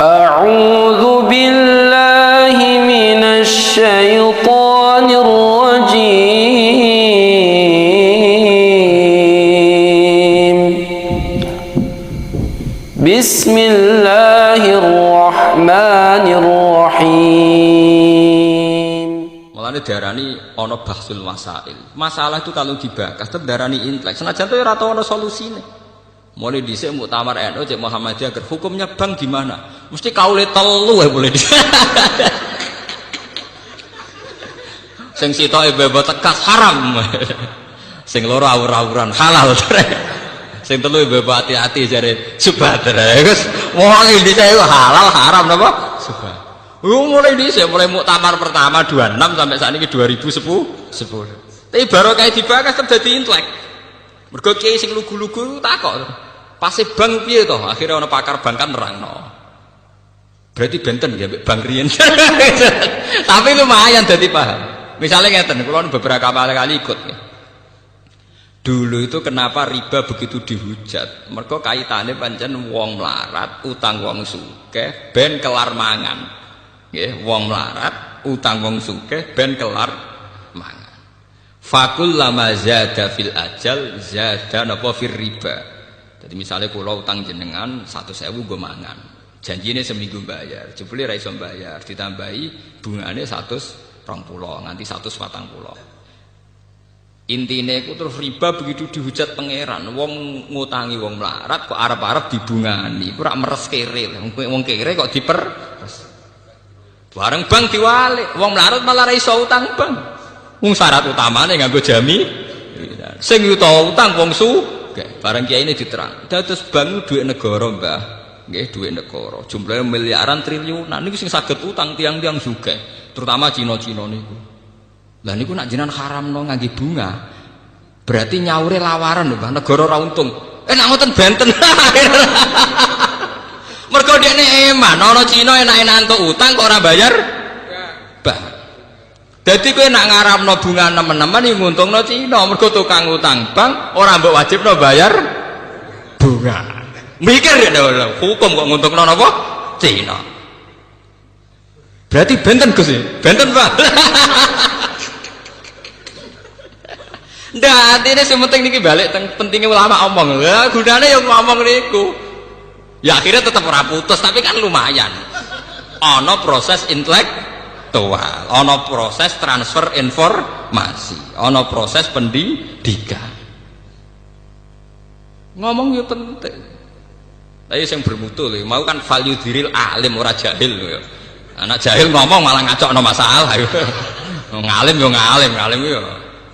أعوذ بالله من الشيطان الرجيم بسم الله الرحمن الرحيم. Mulane diarani ana bahsul masail. Masalah itu kalau dibahas tetep diarani intelek. Senajan to ora tau ana solusine. Mulai dhisik Muktamar NU Cek Muhammadiyah agar hukumnya bank gimana? Mesti kaule telu boleh di. Sing sitoke bebo tegas haram. Sing loro awur-awuran halal. Sing telu bebo hati-hati jare subhat. Wis mulai dhisik halal haram napa? Subhat. Mulai dhisik mulai Muktamar pertama 26 sampai saat ini 2010. Tapi baru kayak dibahas terjadi intelek. Mergo kiai sing lugu-lugu takok. Pase bank piye to? Akhire ana pakar bank kan nerangno. Berarti benten ya bank riyen. Tapi lumayan dadi paham. Misalnya ngeten, kula beberapa kali ikut ya. Dulu itu kenapa riba begitu dihujat? Mergo kaitane pancen wong melarat, utang wong sugih ben kelar mangan. Nggih, wong melarat, utang wong sugih ben kelar mangan. Fakul lama zada fil ajal zada napa fir riba. Jadi misalnya kula utang jenengan 100.000 gue mangan, janjine seminggu bayar, jebule ra iso bayar, ditambahi bungane 120 nganti 140. Intine iku terus riba begitu dihujat pangeran, wong ngutangi wong melarat kok arep-arep dibungani, iku ora meres kere, wong kere kok diperes. Bareng bank diwalik, wong melarat malah ra iso utang bank. Wong syarat utamane nganggo jami. Sing yuta utang wong sugih. Barang kiai ini diterang. Dados bank duit negara, Mbah. Nggih, duit negara. Jumlahnya miliaran triliunan niku sing saged utang tiang-tiang sugih, terutama Cina-Cina niku. Lah niku nak jenengan haramno ngangge bunga. Berarti nyaure lawaran lho, Mbah. Negara ora untung. Nek ngoten benten. Mergo dekne eman, ana Cina enak-enak entuk utang kok ora bayar. Bah. Jadi kowe nak ngarapno bunga nemen-nemen iki nguntungno Cina, mergo tukang utang bank ora mbok wajibno bayar bunga. Mikir ya hukum kok nguntungno napa? Cina. Berarti benten Gus, benten Pak. Ndak, artine sing penting niki balik pentingnya ulama omong. Ya gunane ya ngomong niku. Ya akhirnya tetap ora putus, tapi kan lumayan. Ana proses intelek ana proses transfer informasi, ana proses pendidikan. Ngomong ya penting. Tapi yang bermutu lho, mau kan value diril alim ora jahil lho ya. Anak jahil ngomong malah ngacokno masalah. Ngalim yo ngalim yo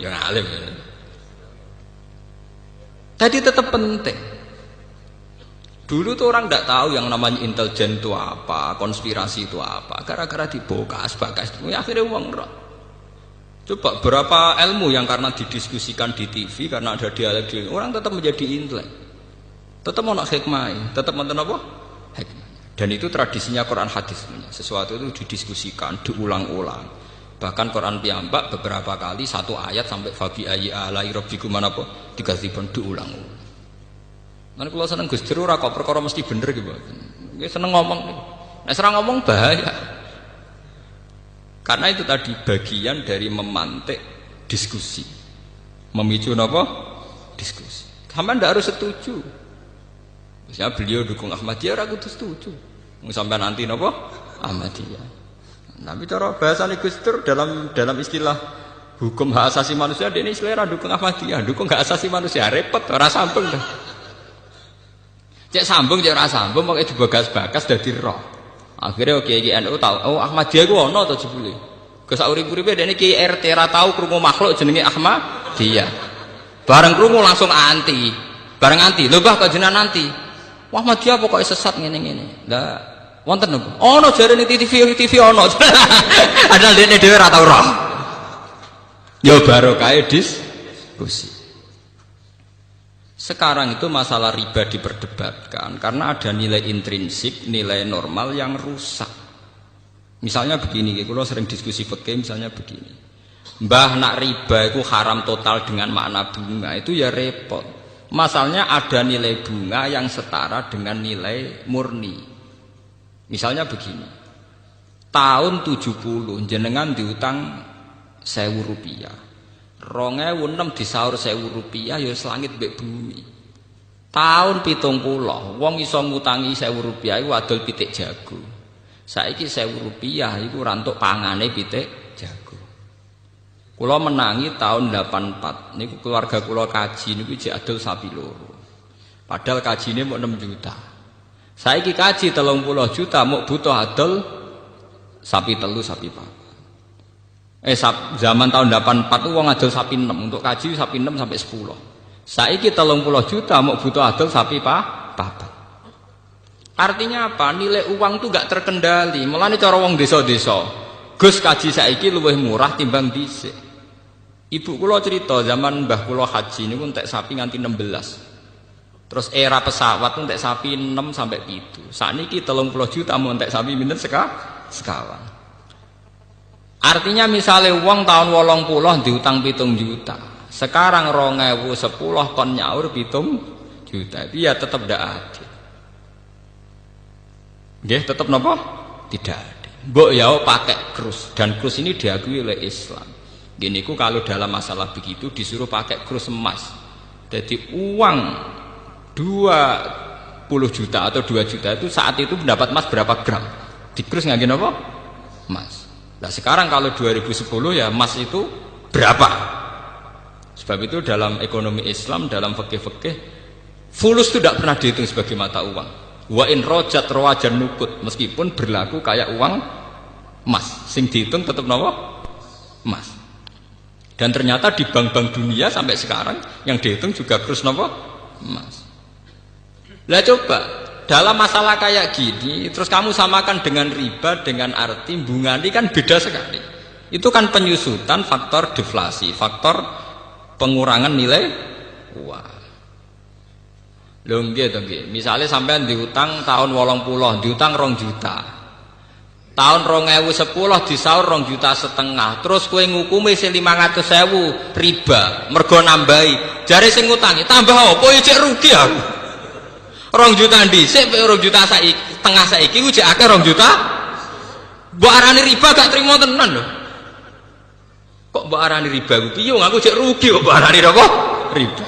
ya ngalim. Tadi tetap penting. Dulu tuh orang tidak tahu yang namanya intelijen itu apa, konspirasi itu apa. Gara-gara dibokas, ya akhirnya uang roh. Coba berapa ilmu yang karena didiskusikan di TV, karena ada dialog, orang tetap menjadi intelek. Tetap mau nak hikmah, tetap mantan apa? Hikmah. Dan itu tradisinya Quran hadis. Sesuatu itu didiskusikan, diulang-ulang. Bahkan Quran piyambak beberapa kali satu ayat sampai fabi ayyi alai rabbikum manapa dikasihkan diulang-ulang. Nanti kalau seneng Gus Dur ora kok perkara mesti bener gitu. Gue seneng ngomong. Nek serang ngomong bahaya. Karena itu tadi bagian dari memantik diskusi. Memicu napa? Diskusi. Sampeyan ndak harus setuju. Misalnya beliau dukung Ahmadiyah ora kudu setuju. Wong sampean anti napa? Ahmadiyah. Tapi cara bahasane Gus Dur dalam istilah hukum hak asasi manusia dia ini selera dukung Ahmadiyah, dukung hak asasi manusia repot ora sambung dah. Cek sambung cek ora sambung pokoke dibagas-bagas dadi roh. Akhire kiai NU tau, oh Ahmadiyah ku ana to jebule. Gus urip-uripe dene kiai RT ra tau krungu makhluk jenenge Ahmadiyah. Bareng krungu langsung anti. Bareng anti, lho Mbah kok jenengan anti. Wah Ahmadiyah pokoke sesat ngene-ngene. Lah wonten napa? Ana jarene TV ana. Padahal dene dhewe ra tau roh. Ya barokahe diskusi. Sekarang itu masalah riba diperdebatkan karena ada nilai intrinsik, nilai normal yang rusak. Misalnya begini, kalau sering diskusi fikih misalnya begini. Mbah nak riba itu haram total dengan makna bunga itu ya repot. Masalahnya ada nilai bunga yang setara dengan nilai murni. Misalnya begini. Tahun 70 jenengan diutang 1.000 rupiah. 2006 disaur 1.000 rupiah ya selangit mbek bumi. Tahun 70 wong iso ngutangi 1.000 rupiah iku adol pitik jago. Saiki 1.000 rupiah iku ora entuk pangane pitik jago. Kula menangi tahun 84 niku keluarga kula kaji niku jek adol sapi loro. Padahal kajine mau 6 juta. Saiki kaji 30 juta mau butuh adol sapi telu sapi papat. Zaman tahun 84 itu wong adol sapi 6 untuk kaji sapi 6 sampai 10. Saiki 30 juta mau butuh adol sapi papat. Artinya apa? Nilai uang itu gak terkendali. Mulane cara wong desa-desa, Gus kaji saiki luwih murah timbang dhisik. Ibu kula cerita zaman mbah kula haji niku entek sapi nganti 16. Terus era pesawat entek sapi 6 sampai 7. Sakniki 30 juta mau entek sapi pinten sekawan. Artinya misalnya uang tahun 80 diutang 7 juta. Sekarang 2010 kon nyaur 7 juta. Itu ya tetap ndak adil. Nggih, tetap napa? Tidak adil. Mbok ya pakai krus dan krus ini diakui oleh Islam. Gini ku kalau dalam masalah begitu disuruh pakai krus emas. Jadi uang 20 juta atau 2 juta itu saat itu mendapat emas berapa gram? Di krus ngangge napa? Emas. Nah sekarang kalau 2010 ya emas itu berapa? Sebab itu dalam ekonomi Islam, dalam fikih-fikih, fulus itu tidak pernah dihitung sebagai mata uang. Wa in rojat rawajan nukut, meskipun berlaku kayak uang emas, sing dihitung tetap napa? Emas. Dan ternyata di bank-bank dunia sampai sekarang yang dihitung juga krus napa? Emas. Lah coba dalam masalah kayak gini terus kamu samakan dengan riba dengan arti bunga ini kan beda sekali. Itu kan penyusutan faktor deflasi, faktor pengurangan nilai uang. Lho nggih to nggih. Misale sampean diutang tahun 80, diutang 2 juta. Tahun 2010 disaur 2,5 juta. Terus kowe ngukumi sing 500.000 riba, mergo nambahi. Jare sing ngutangi, tambah apa cek rugi aku. 2 juta dhisik 2 juta saiki, tengah saiki ku jek akeh 2 juta. Mbok arani riba gak trimo tenan lho. Kok mbok arani riba ku piye aku jek rugi kok mbok arani apa? Riba.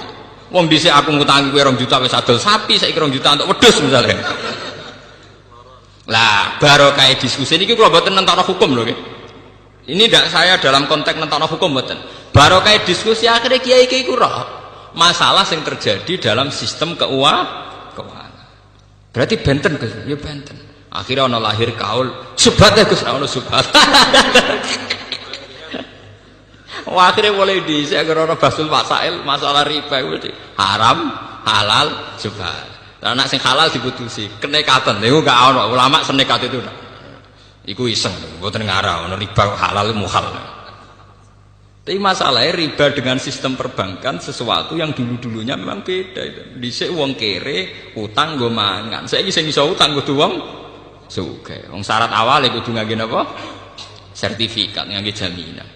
Wong dhisik aku ngutangi kowe 2 juta wis adol sapi, saiki 2 juta untuk wedhus misalnya. Lah, barokah diskusi ini kalau buatan nentokno hukum loh, ini tidak saya dalam konteks nentokno hukum buatan. Barokah diskusi akhirnya kiai kurang masalah yang terjadi dalam sistem keuangan. Berarti benten Gus, ya benten. Akhirnya ono lahir kaul subhat ya Gus, ono subhat. Wah, akhirnya boleh saya kira basul masail masalah riba itu haram, halal, subhat. Lah anak sing halal diputusi, kenekatan. Niku gak ono ulama senekat itu. Iku iseng, mboten ngarah ono riba halal muhal. Tapi masalahnya riba dengan sistem perbankan sesuatu yang dulu-dulunya memang beda itu. Dhisik wong kere utang nggo mangan. Saiki sing iso utang kudu wong sugih. Wong syarat awal kudu ngangge napa? Sertifikat ngangge jaminan.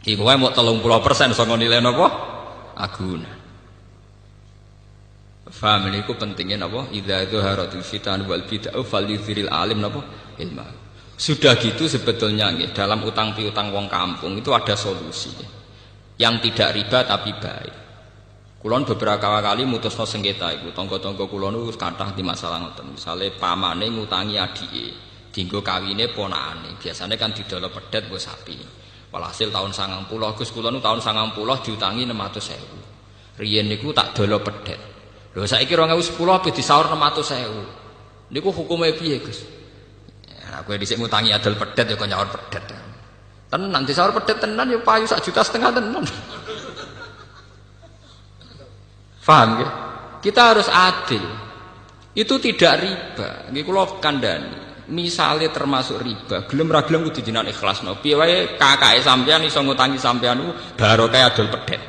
Iku wae mok 30% saka nilai napa? Aguna. Faham ini ku pentingnya napa? Idza dzaharatul fitan wal bid'ah falyuziril alim napa? Ilmu. Sudah gitu sebetulnya nggih dalam utang piutang wong kampung itu ada solusi. Yang tidak riba tapi baik. Kulon beberapa kali mutusno sengketa iku tangga-tangga kulon niku kathah di masalah ngoten. Misale pamane ngutangi adike, dienggo kawine ponakane. Biasanya kan didolo pedet nggo sapi. Walhasil tahun 90 Gus kulon tahun 90 diutangi 600.000. Riyen niku tak dolo pedet. Lho saiki 2010 ape disaur 600.000. Niku hukume piye, Gus? Ya, kowe dhisik ngutangi adol pedet ya kok nyaur pedet. Tenan disaur pedet tenan ya payu 1,5 juta tenan. Paham ya? Kita harus adil. Itu tidak riba. Nggih kula kandhani. Misale termasuk riba, gelem ra gelem kudu jenengan ikhlasno. Piye wae kakake sampean iso ngutangi sampean niku barokah adol pedet.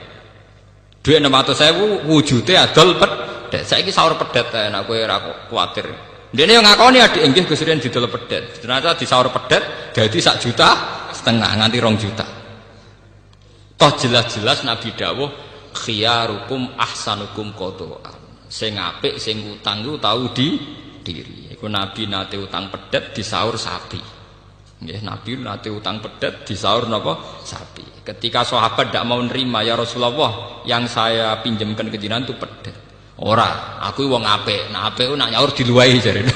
Duit 600.000 wujude adol pedet. Saiki saur pedet enak kowe ora kuwatir. Dene yo ngakoni adik nggih Gus Riyen didol pedet. Ternyata disaur pedet dadi 1,5 juta nganti 2 juta. Toh jelas-jelas Nabi dawuh khiyarukum ahsanukum qadaan. Sing apik sing utang ku tau di diri. Iku Nabi nate utang pedet disaur sapi. Nggih, Nabi nate utang pedet disaur napa? Sapi. Ketika sahabat tidak mau nerima, ya Rasulullah, yang saya pinjamkan ke jenengan itu pedet. Ora, aku wong apik. Nah, apik nak nyaur diluwahi jarene.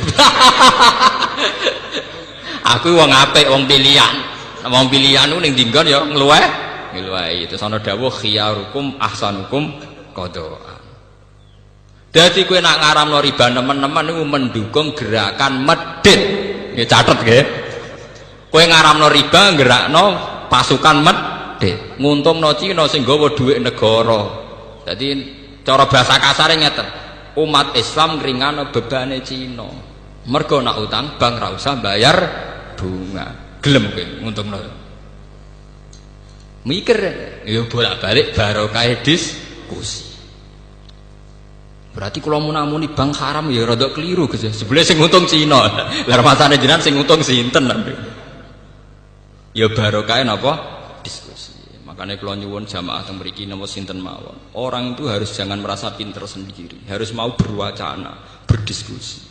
Aku wong apik, wong pilihan. Wong pilihan ku ning dinggon ya ngluwahi. Terus ana dawuh khiyarukum ahsanukum qadha. Dadi kowe nak ngaramno riba nemen-nemen niku mendukung gerakan medhit. Nggih catet nggih. Kowe ngaramno riba gerakno pasukan medhit. Nguntungno Cina sing nggawa dhuwit negara. Dadi cara bahasa kasare ngeten. Umat Islam ngringano bebane Cina. Mergo nak utang bank ra usah bayar bunga. Gelem kowe nguntungno. Mikir ya bolak-balik barokah diskusi. Berarti kalau munamuni bank haram ya rada keliru Gus. Sebelum sing untung Cina. Lah masane jenengan sing untung sinten nanti. Ya barokah napa diskusi. Makanya kalau nyuwun jamaah teng mriki napa sinten mawon. Orang itu harus jangan merasa pinter sendiri, harus mau berwacana, berdiskusi.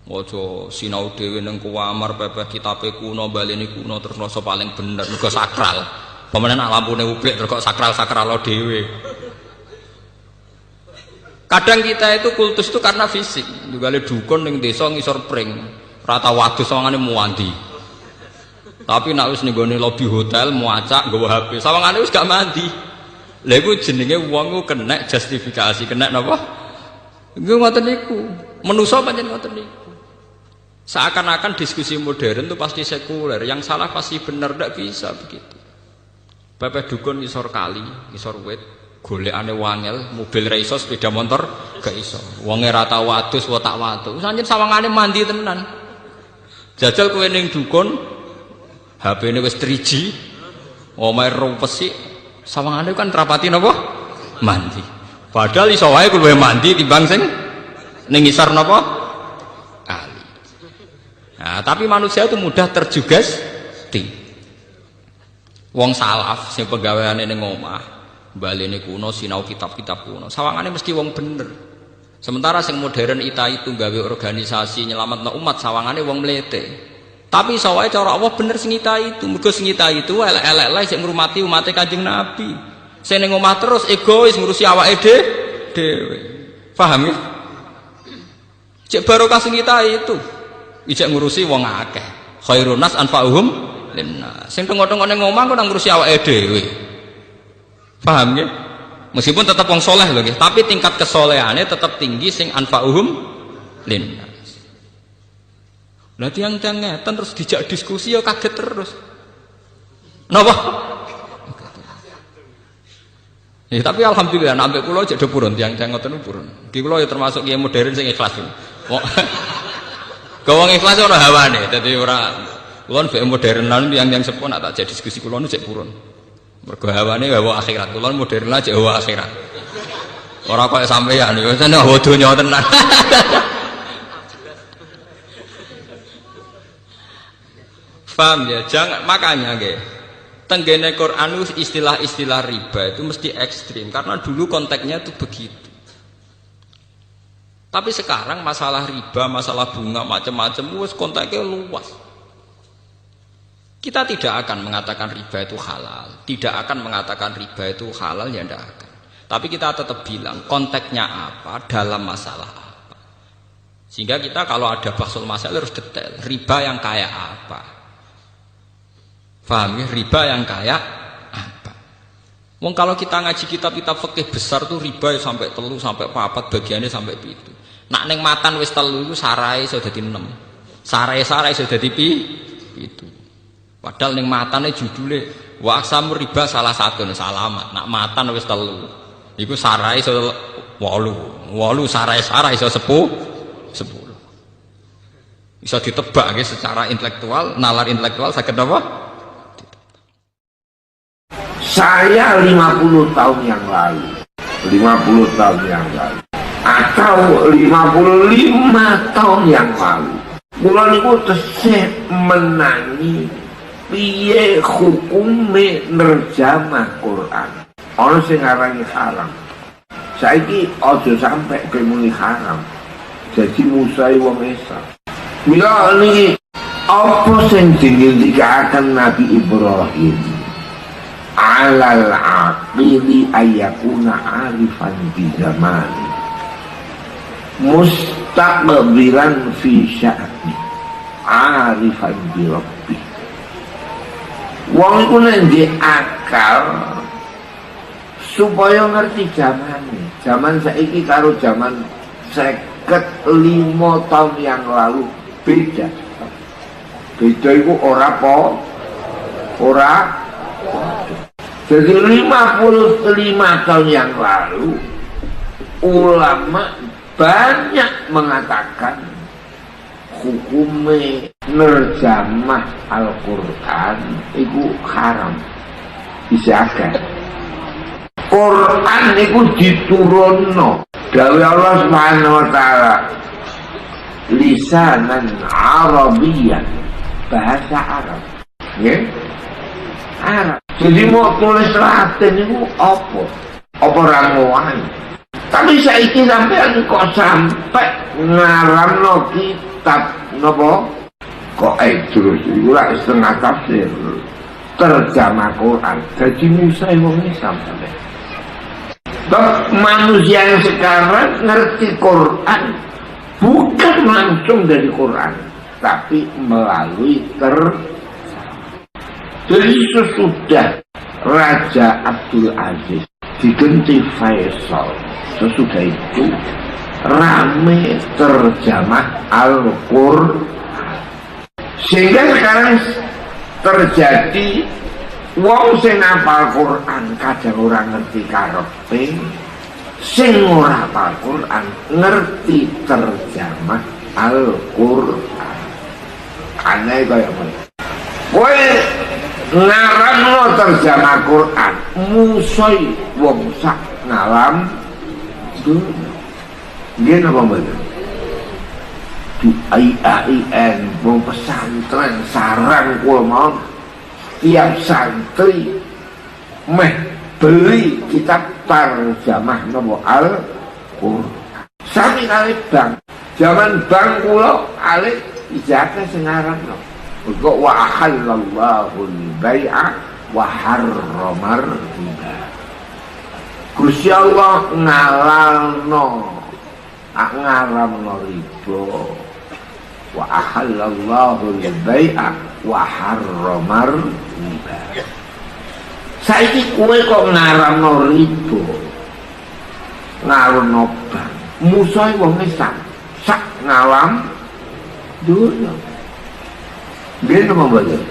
Ojo sinau dhewe ning kuamar pepeh kitabe kuno baleni kuno terus rasa paling bener mergo sakral. Pemene nak lampune ublik terus kok sakral-sakral dhewe. Kadang kita itu kultus itu karena fisik. Juga le dukun ning desa ngisor pring, rata wadus sawangane muandi. Tapi nek wis ning gone lobi hotel muacak nggawa HP, sawangane wis gak mandi. Lha iku jenenge wong ku kena justifikasi, kena napa? Nggih ngoten niku. Manusa pancen ngoten niku. Seakan-akan diskusi modern itu pasti sekuler, yang salah pasti benar, tidak bisa begitu. Bapak dukun ngisor kali, ngisor wit. Golekane wangel, mobil ra iso, sepeda motor gak iso. Wonge ra tau wadus, wa tak watu. Sancen sawangane mandi tenan. Jajal kowe ning dukun, HP-ne wis 3G, omahe rumpesi, sawangane kan rapati napa? Mandi. Padahal iso wae kowe mandi timbang sing ning ngisor napa? Kali. Nah, tapi manusia itu mudah terjugesti. Wong salaf sing penggaweane ning omah balene kuno sinau kitab-kitab kuno sawangane mesti wong bener. Sementara sing modern itu gawe organisasi nyelametno umat sawangane wong mlete. Tapi sawae cara Allah bener sing itu. Mergo sing itu elek-elek sing ngurmati umate Kanjeng Nabi. Sing ning omah terus egois ngurusi awake dhewe. Paham ya? Cek barokah sing itu. Ijek ngurusi wong akeh. Khairun nas anfa'uhum linnas. Sing tengok-tengok ning omah kok nang ngurusi awake dhewe. Paham ya? Meskipun tetap wong soleh loh, tapi tingkat kesolehannya tetap tinggi sing anfa'uhum linnas. Lah tiang-tiang ngeten terus dijak diskusi ya kaget terus. Napa? Ya tapi alhamdulillah sampai kula jek do purun tiang-tiang ngoten purun. Ki kula ya termasuk kiai modern sing ikhlas. Kok wong ikhlas ora hawane, dadi ora kula mbek modernan tiang-tiang sepuh nak tak jek diskusi kula nu jek purun. Mergo hawane hawa akhirat, kula modern aja hawa akhirat. Ora kok sampeyan yo jane hawa donya tenan. Paham ya? Jangan makanya nggih. Tenggene Quran istilah-istilah riba itu mesti ekstrim karena dulu konteksnya itu begitu. Tapi sekarang masalah riba, masalah bunga macam-macam wis konteksnya luas. Kita tidak akan mengatakan riba itu halal, tidak akan mengatakan riba itu halal ya tidak akan. Tapi kita tetap bilang konteksnya apa, dalam masalah apa. Sehingga kita kalau ada bahsul masalah harus detail. Riba yang kayak apa? Paham ya? Riba yang kayak apa? Wong kalau kita ngaji kitab-kitab fikih besar tuh riba ya sampai 3 sampai 4 bagiannya sampai 7. Nak neng matan wis 3 itu sarai sudah dadi 6. Sarai-sarai sudah dadi 7. Padahal ning matane judule wa aksamur riba salah satu salamat. Nak matan wis 3. Iku sarai iso 8 sarai-sarai iso 10. Iso ditebak nggih secara intelektual, nalar intelektual saged apa? Saya 50 tahun yang lalu, 50 tahun yang lalu, atau 55 tahun yang lalu, kula niku tesih menangi piye hukume nerjamah Quran. Ana sing ngarani haram. Saiki aja sampe kemuni haram. Jadi musai wong Islam. Mila niki apa sing dingendikaken Nabi Ibrahim? Alal aqili ayakuna arifan bi zamani mustaqbilan fi sya'ni arifan bi rabbi. Wong iku nek akal supaya ngerti zaman saiki karo zaman 55 tahun yang lalu beda itu ora jadi 55 tahun yang lalu ulama banyak mengatakan hukumnya nerjamah Al-Quran itu haram disahkan. Quran itu diturunno dari Allah Subhanahu wa taala lisanan Arabian, bahasa Arab. Ya? Arab. Jadi mau tulis Latin itu apa? Apa ramuan? Tapi saiki sampean kok sampai ngaramno kitab napa? Kok terus iku lak setengah tafsir. Terjemah Quran. Jadi Musa wong sampai. Manusia yang sekarang ngerti Quran bukan langsung dari Quran, tapi melalui jadi sesudah Raja Abdul Aziz diganti Faisal, sesudah itu rame terjemah Al-Quran, sehingga sekarang terjadi wong sing hafal Quran kadang ora ngerti karepe, sing ora hafal Quran ngerti terjemah Al-Quran. Aneh kaya ngono. Kowe ngaramno terjemah Quran, musoi wong sak ngalam dunya. Nggih napa mboten? Di IAIN wong pesantren sarang kula mawon tiap santri meh beli kitab tarjamah nopo Al-Quran. Sami kali bang, zaman bang kula alih ijazah sing aranno. Kok wa halallahu al-bai'a wa harramar riba. Gusti Allah ngaramno riba. Wa halallahu al-bai'a wa harramar riba. Saiki kowe kok ngaramno riba, ngaramno bank, musuhe wong Islam sak ngalam dunya. Nggih napa mboten?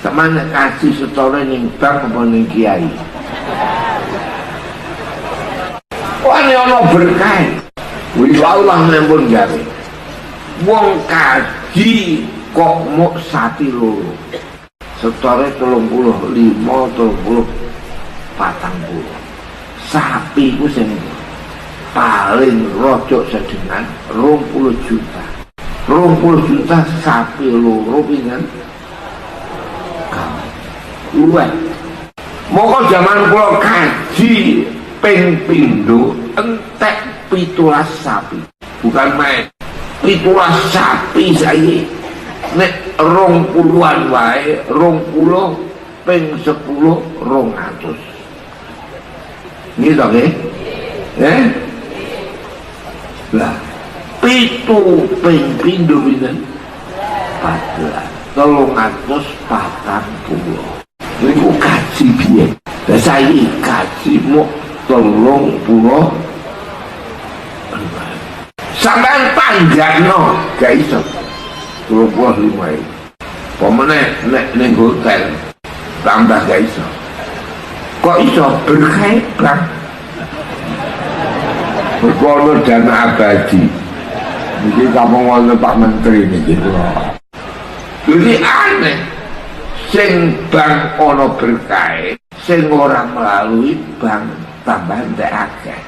Samane kasih setore ning bank apa ning kiai. Wani ana berkah. Wis Allah nempun gawe. Wong kaji kok muk sati loro. Setore 35, 40. Sapi ku sing paling rojok sedengan 20 juta. 20 juta sapi loro pinten? Luwih. Moko zaman kula kaji ping pindho entek 17 sapi. Bukan main. 17 sapi saiki. Nek 20-an wae, 20 ping 10 200. Nggih to nggih? Lah, 7 ping pindho pinten? 340. Niku kaji piye? Lah saiki kaji muk 30. Sampeyan panjangno gak iso. 25. Pemene nek ning hotel tambah gak iso. Kok iso berkah bang? Berkono dana abadi. Niki kamu ngono Pak Menteri niki. Jadi aneh. Sing bang ono berkah, sing ora melalui bang tambah ndek akeh.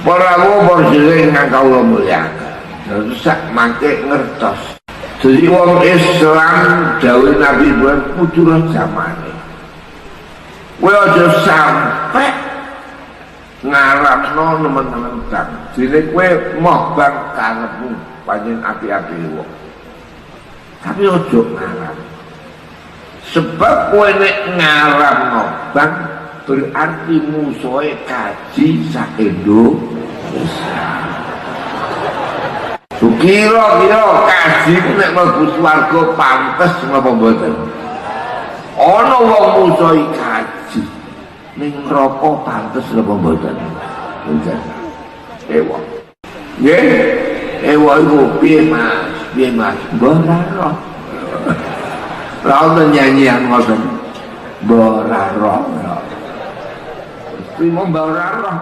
Para wong sing kawula mulyakan. Terus sak mangke ngertos. Jadi wong Islam dawuh Nabi Ibrahim kudu zamane. Kowe aja sampe ngaramno nemen-nemen bang. Dene kowe moh bang karepmu panjen api-api wong. Tapi ojo ngarang. Sebab kowe nek ngaramno bang berarti musuhe kaji sak Indonesia. Kira-kira kaji ku nek mlebu swarga pantes napa mboten? Ana wong musuhi kaji ning neraka pantes napa mboten? Mboten. Ewa. Nggih, ewa iku piye Mas? Piye Mas? Mbah ra ono nyanyian ngoten. Mbah ra roh. Primo mbah ra roh.